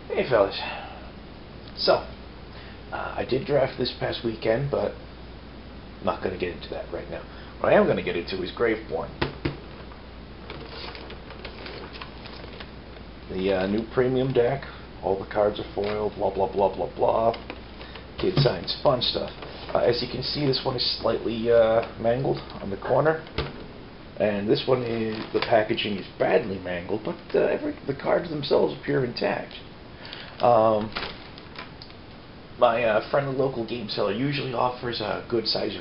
Hey fellas. So, I did draft this past weekend, but I'm not going to get into that right now. What I am going to get into is Graveborn. The new premium deck, all the cards are foiled, blah blah blah blah blah. Kid signs, fun stuff. As you can see, this one is slightly mangled on the corner. And this one is, the packaging is badly mangled, but the cards themselves appear intact. My friend, the local game seller, usually offers a good size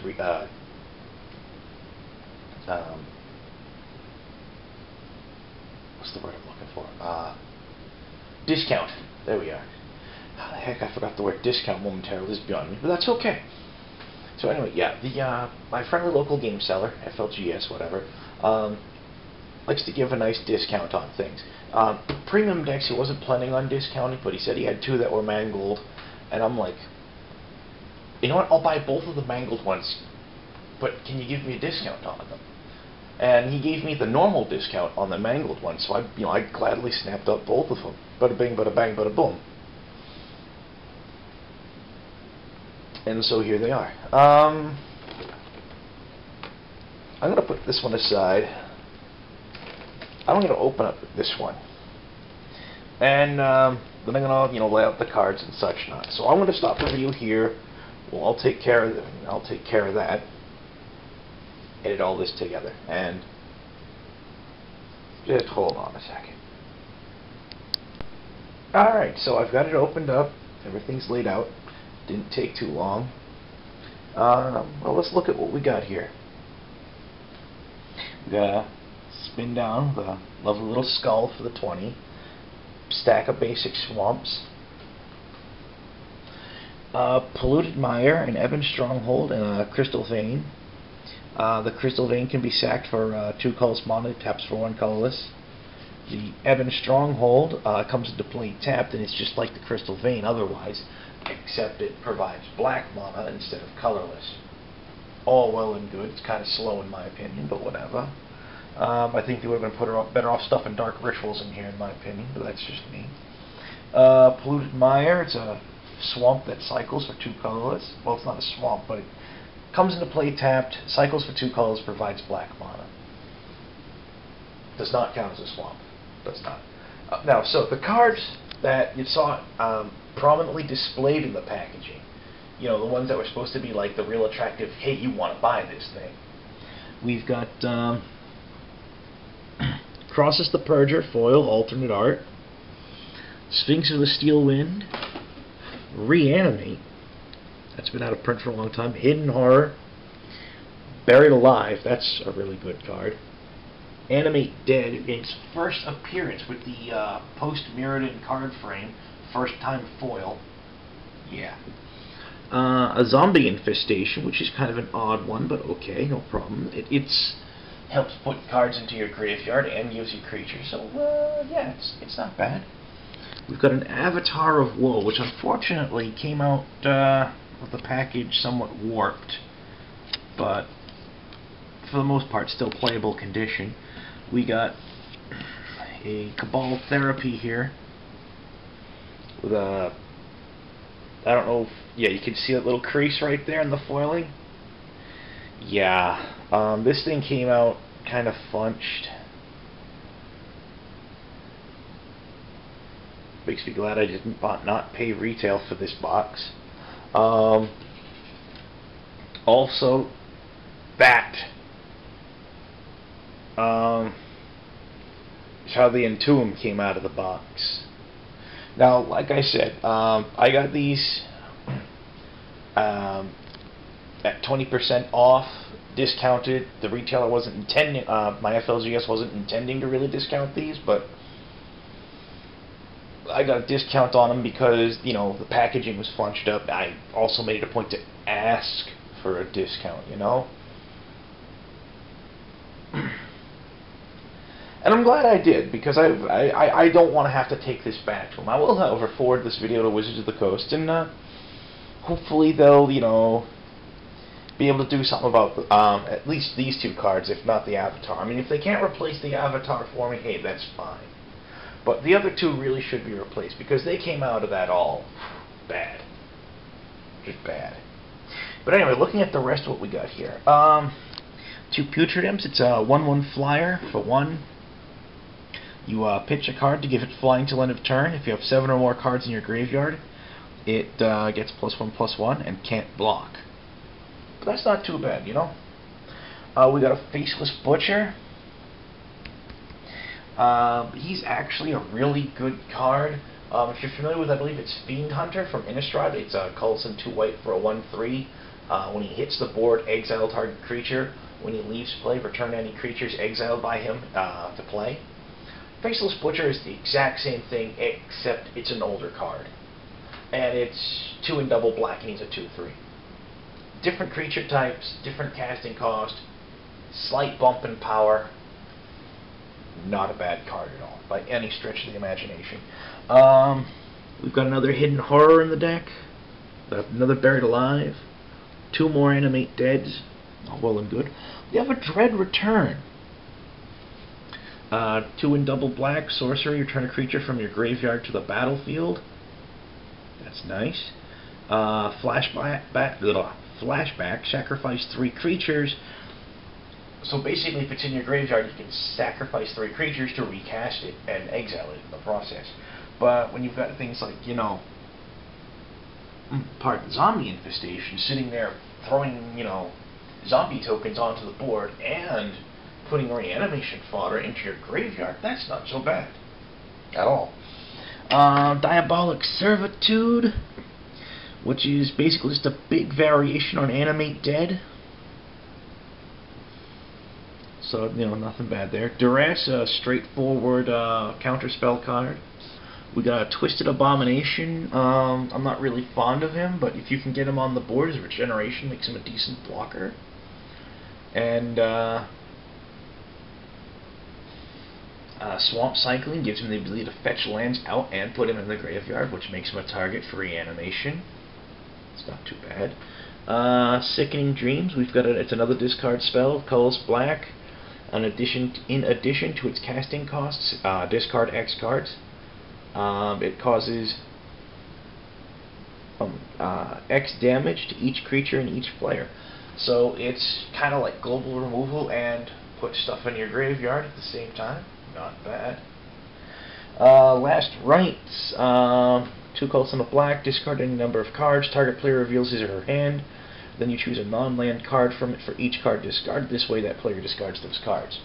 what's the word I'm looking for? Discount. There we are. How the heck, I forgot the word discount momentarily. This is beyond me, but that's okay. So anyway, yeah, my friendly local game seller, FLGS, whatever, likes to give a nice discount on things. Premium decks he wasn't planning on discounting, but he said he had two that were mangled, and I'm like, you know what, I'll buy both of the mangled ones, but can you give me a discount on them? And he gave me the normal discount on the mangled one, so I gladly snapped up both of them. Bada bing, bada bang, bada boom. And so here they are. I'm going to put this one aside. I'm going to open up this one. And then I'm going to lay out the cards and such not. So I'm going to stop the video here. Well, I'll take care of that. Edit all this together. And just hold on a second. Alright, so I've got it opened up. Everything's laid out. Didn't take too long. Well, let's look at what we got here. We got a spin down with a lovely little skull for the 20. Stack of basic swamps. Polluted Mire, an Ebon Stronghold, and a Crystal Vein. The Crystal Vein can be sacked for 2 colorless mana, taps for 1 colorless. The Ebon Stronghold comes into play tapped, and it's just like the Crystal Vein otherwise, except it provides black mana instead of colorless. All well and good. It's kind of slow in my opinion, but whatever. I think they would have been better off stuffing Dark Rituals in here in my opinion, but that's just me. Polluted Mire, it's a swamp that cycles for 2 colorless. Well, it's not a swamp, but it comes into play tapped, cycles for 2 colors, provides black mana. Does not count as a swamp. Does not. Now, so the cards that you saw prominently displayed in the packaging, the ones that were supposed to be like the real attractive, hey, you want to buy this thing. We've got Crosses the Purger, foil, alternate art. Sphinx of the Steel Wind. Reanimate. That's been out of print for a long time. Hidden Horror. Buried Alive. That's a really good card. Animate Dead in its first appearance with the post-Mirrodin card frame. First time foil. Yeah. A Zombie Infestation, which is kind of an odd one, but okay, no problem. It's helps put cards into your graveyard and gives you creatures, so yeah, it's not bad. We've got an Avatar of Woe, which unfortunately came out with the package somewhat warped, but for the most part still playable condition. We got a Cabal Therapy here with a, I don't know, yeah, you can see that little crease right there in the foiling. Yeah, this thing came out kind of funched. Makes me glad I didn't not pay retail for this box. Also, that. How the Entomb came out of the box. Now, like I said, I got these at 20% off, discounted. The retailer wasn't intending, my FLGS wasn't intending to really discount these, but I got a discount on them because, the packaging was flunched up. I also made it a point to ask for a discount, And I'm glad I did, because I don't want to have to take this back to them. I will, however, forward this video to Wizards of the Coast, and hopefully they'll, be able to do something about at least these 2 cards, if not the Avatar. I mean, if they can't replace the Avatar for me, hey, that's fine. But the other two really should be replaced because they came out of that all bad. Just bad. But anyway, looking at the rest of what we got here. Two Putrid Imps. It's a 1/1 flyer for 1. You pitch a card to give it flying till end of turn. If you have 7 or more cards in your graveyard, it gets +1/+1 and can't block. But that's not too bad, you know. We got a Faceless Butcher. He's actually a really good card. If you're familiar with, I believe it's Fiend Hunter from Innistrad. It's a Cullison 2 white for a 1/3. When he hits the board, exile target creature. When he leaves play, return any creatures exiled by him to play. Faceless Butcher is the exact same thing, except it's an older card. And it's 2 in double black, and he's a 2/3. Different creature types, different casting cost, slight bump in power. Not a bad card at all, by any stretch of the imagination. We've got another Hidden Horror in the deck, another Buried Alive, 2 more Animate Deads, all well and good. We have a Dread Return. 2 in double black, sorcery, return a creature from your graveyard to the battlefield. That's nice. Flashback, sacrifice 3 creatures. So basically, if it's in your graveyard, you can sacrifice 3 creatures to recast it and exile it in the process. But when you've got things like, you know, Zombie Infestation sitting there throwing, you know, zombie tokens onto the board and putting reanimation fodder into your graveyard, that's not so bad at all. Diabolic Servitude, which is basically just a big variation on Animate Dead. So, you know, nothing bad there. Duress, a straightforward counterspell card. We got a Twisted Abomination. I'm not really fond of him, but if you can get him on the board, his regeneration makes him a decent blocker. And Swamp Cycling gives him the ability to fetch lands out and put him in the graveyard, which makes him a target for reanimation. It's not too bad. Sickening Dreams. We've got it's another discard spell. Colors black. In addition to its casting costs, discard X cards. It causes X damage to each creature and each player. So it's kind of like global removal and put stuff in your graveyard at the same time. Not bad. Last Rites. 2 colors and a black. Discard any number of cards. Target player reveals his or her hand. Then you choose a non-land card from it for each card discarded. This way that player discards those cards.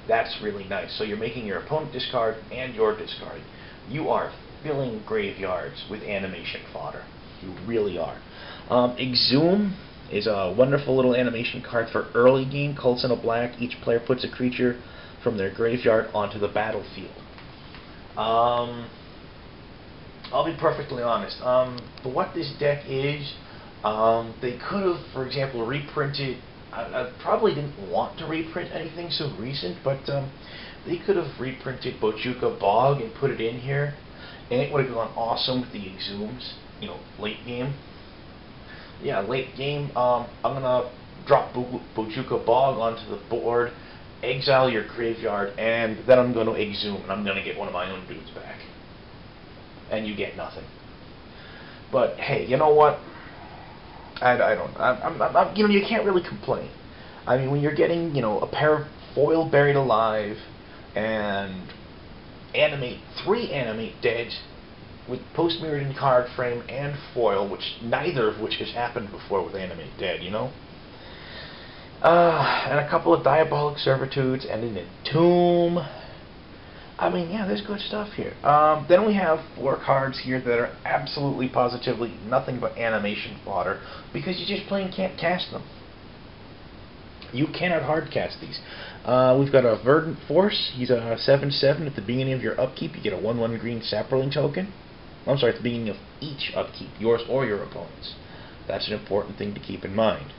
That's really nice. So you're making your opponent discard and you're discarding. You are filling graveyards with animation fodder. You really are. Exhume is a wonderful little animation card for early game. Cults in a black. Each player puts a creature from their graveyard onto the battlefield. I'll be perfectly honest. For what this deck is, they could have, for example, reprinted. I probably didn't want to reprint anything so recent, but they could have reprinted Bojuka Bog and put it in here, and it would have gone awesome with the Exhumes, you know, late game. Yeah, late game, I'm going to drop Bojuka Bog onto the board, exile your graveyard, and then I'm going to Exhume, and I'm going to get one of my own dudes back. And you get nothing. But, hey, you know what? You know, you can't really complain. I mean, when you're getting, you know, a pair of foil Buried Alive and 3 Animate Dead with post-mirrored in card frame and foil, which neither of which has happened before with Animate Dead, you know? And a couple of Diabolic Servitudes and an Entomb. I mean, yeah, there's good stuff here. Then we have 4 cards here that are absolutely, positively nothing but animation fodder because you just plain can't cast them. You cannot hard cast these. We've got a Verdant Force. He's a 7/7. At the beginning of your upkeep, you get a 1/1 green Sapperling token. I'm sorry, at the beginning of each upkeep, yours or your opponent's. That's an important thing to keep in mind.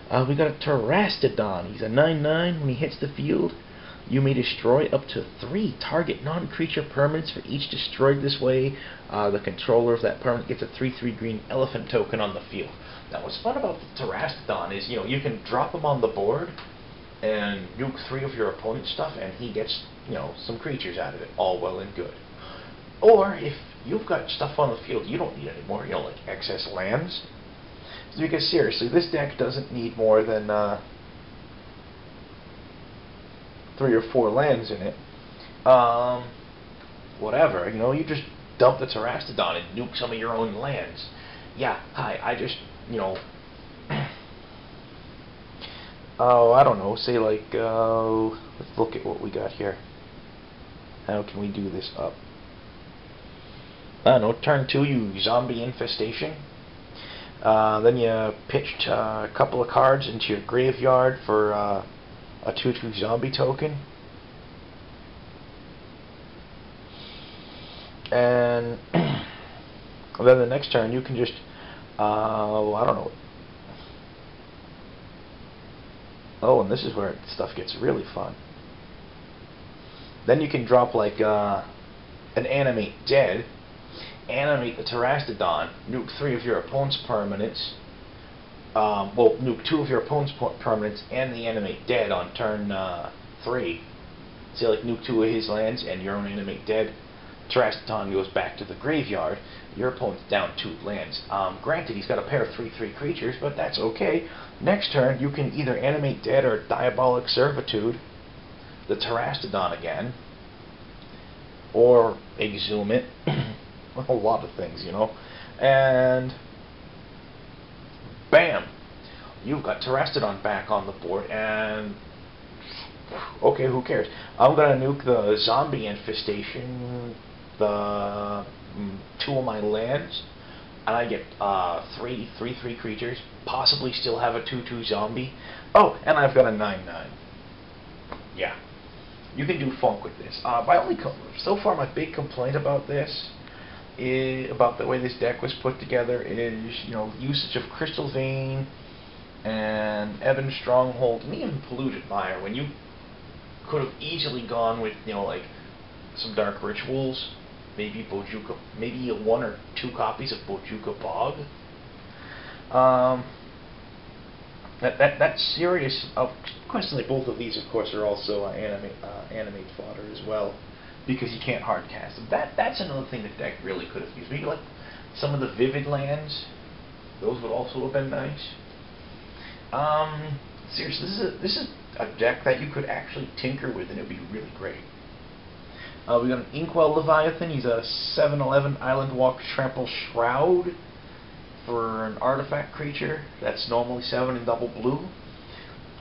We got a Terastodon. He's a 9/9. When he hits the field, you may destroy up to 3 target non-creature permanents for each destroyed. This way, the controller of that permanent gets a 3/3 green elephant token on the field. Now, what's fun about the Terastodon is, you know, you can drop him on the board, and nuke 3 of your opponent's stuff, and he gets, you know, some creatures out of it. All well and good. Or if you've got stuff on the field you don't need anymore, you know, like excess lands. Because seriously, this deck doesn't need more than 3 or 4 lands in it. Whatever, you know, you just dump the Terastodon and nuke some of your own lands. Yeah, hi, I just, you know, oh, I don't know, say like, let's look at what we got here. How can we do this up? I don't know, turn 2, you zombie infestation. Then you pitched a couple of cards into your graveyard for a 2/2 zombie token. And then the next turn you can just, I don't know. Oh, and this is where stuff gets really fun. Then you can drop like an Animate Dead, animate the Terastodon, nuke 3 of your opponent's permanents, well, nuke 2 of your opponent's permanents and the Animate Dead on turn 3. Say like nuke 2 of his lands and your own Animate Dead. Terastodon goes back to the graveyard. Your opponent's down 2 lands. Granted, he's got a pair of 3/3 creatures, but that's okay. Next turn, you can either Animate Dead or Diabolic Servitude the Terastodon again, or exhume it. A lot of things, you know. And bam! You've got Terastodon back on the board, and okay, who cares? I'm gonna nuke the zombie infestation, the 2 of my lands, and I get 3/3 creatures, possibly still have a 2/2 zombie. Oh, and I've got a 9/9. Yeah, you can do funk with this. So far, my big complaint about this is about the way this deck was put together is, you know, usage of Crystal Vein and Ebon Stronghold and even Polluted Mire, when you could have easily gone with, you know, like some Dark Rituals, maybe Bojuka, maybe 1 or 2 copies of Bojuka Bog. That's serious. Questions like both of these, of course, are also animate fodder as well, because you can't hard cast them. That's another thing the deck really could have used. Maybe like some of the Vivid lands; those would also have been nice. Seriously, this is a deck that you could actually tinker with, and it would be really great. We got an Inkwell Leviathan. He's a 7/11 Island Walk Trample Shroud for an artifact creature that's normally 7 and double blue.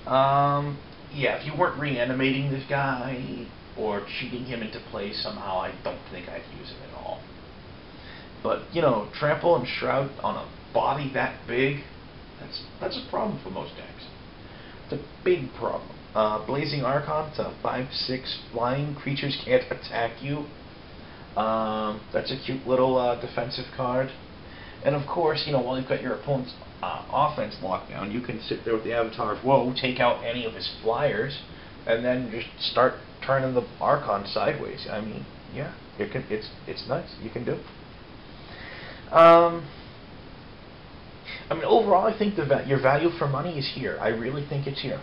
Yeah, if you weren't reanimating this guy or cheating him into play somehow, I don't think I'd use him at all. But, you know, Trample and Shroud on a body that big, that's a problem for most decks. It's a big problem. Blazing Archon, it's a 5/6 flying. Creatures can't attack you. That's a cute little defensive card. And of course, you know, while you've got your opponent's offense locked down, you can sit there with the Avatar of Woe, take out any of his flyers, and then just start turning the Archon sideways. I mean, yeah, it's nice. You can do it. I mean, overall, I think your value for money is here. I really think it's here.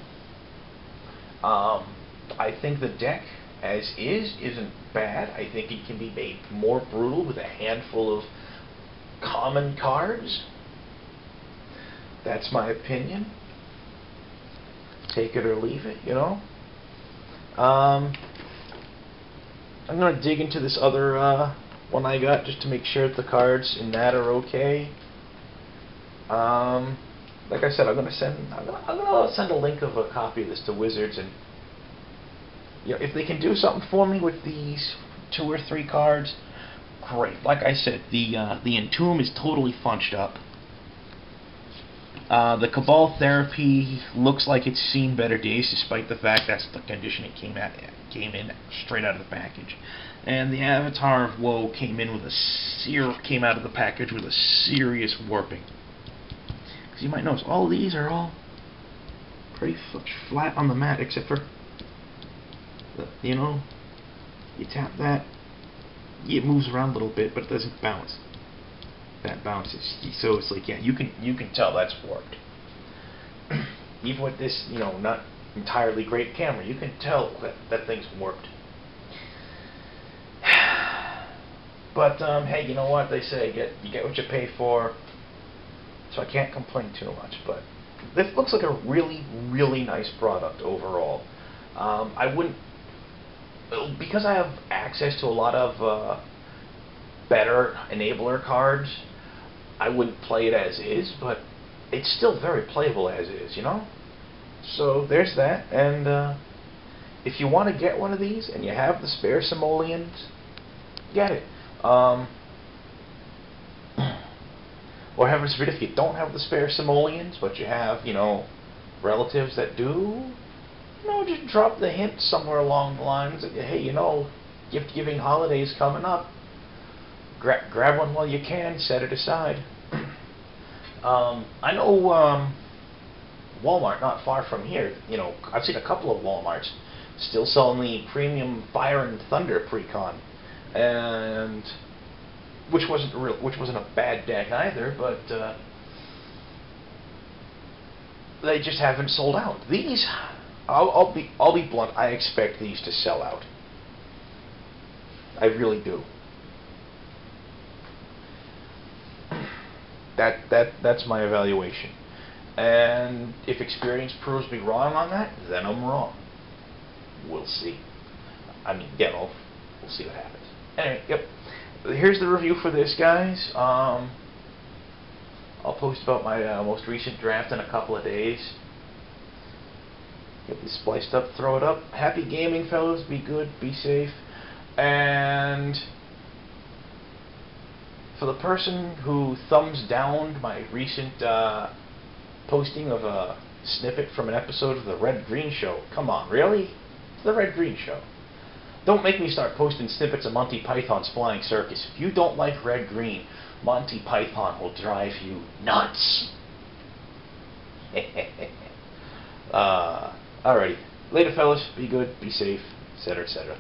I think the deck, as is, isn't bad. I think it can be made more brutal with a handful of common cards. That's my opinion. Take it or leave it, you know. I'm going to dig into this other one I got just to make sure that the cards in that are okay. Like I said, I'm gonna send a link of a copy of this to Wizards, and you know, if they can do something for me with these 2 or 3 cards, great. Like I said, the Entomb is totally funched up. The Cabal Therapy looks like it's seen better days, despite the fact that's the condition it came in straight out of the package. And the Avatar of Woe came out of the package with a serious warping. Because you might notice all these are all pretty flat on the mat, except for you know, you tap that, it moves around a little bit, but it doesn't bounce. That bounces, so it's like, yeah, you can tell that's warped. Even with this, you know, not entirely great camera. You can tell that thing's warped. But hey, you know what they say? You get what you pay for. So I can't complain too much. But this looks like a really, really nice product overall. I wouldn't, because I have access to a lot of better enabler cards. I wouldn't play it as is, but it's still very playable as is, you know? So there's that, and if you want to get one of these and you have the spare simoleons, get it. Or heavens forbid, if you don't have the spare simoleons, but you have, you know, relatives that do, you know, just drop the hint somewhere along the lines that, hey, you know, gift-giving holidays coming up. Grab one while you can, set it aside. I know Walmart not far from here, you know, I've seen a couple of Walmarts still selling the premium Fire and Thunder Precon, and which wasn't a bad deck either, but they just haven't sold out. These, I'll be blunt, I expect these to sell out. I really do. That's my evaluation. And if experience proves me wrong on that, then I'm wrong. We'll see. I mean, yeah, we'll see what happens. Anyway, yep. Here's the review for this, guys. I'll post about my most recent draft in a couple of days. Get this spliced up, throw it up. Happy gaming, fellas. Be good, be safe. And for the person who thumbs down my recent posting of a snippet from an episode of the Red Green Show, come on, really? It's the Red Green Show. Don't make me start posting snippets of Monty Python's Flying Circus. If you don't like Red Green, Monty Python will drive you nuts. Alrighty. Later, fellas. Be good, be safe, etc., etc.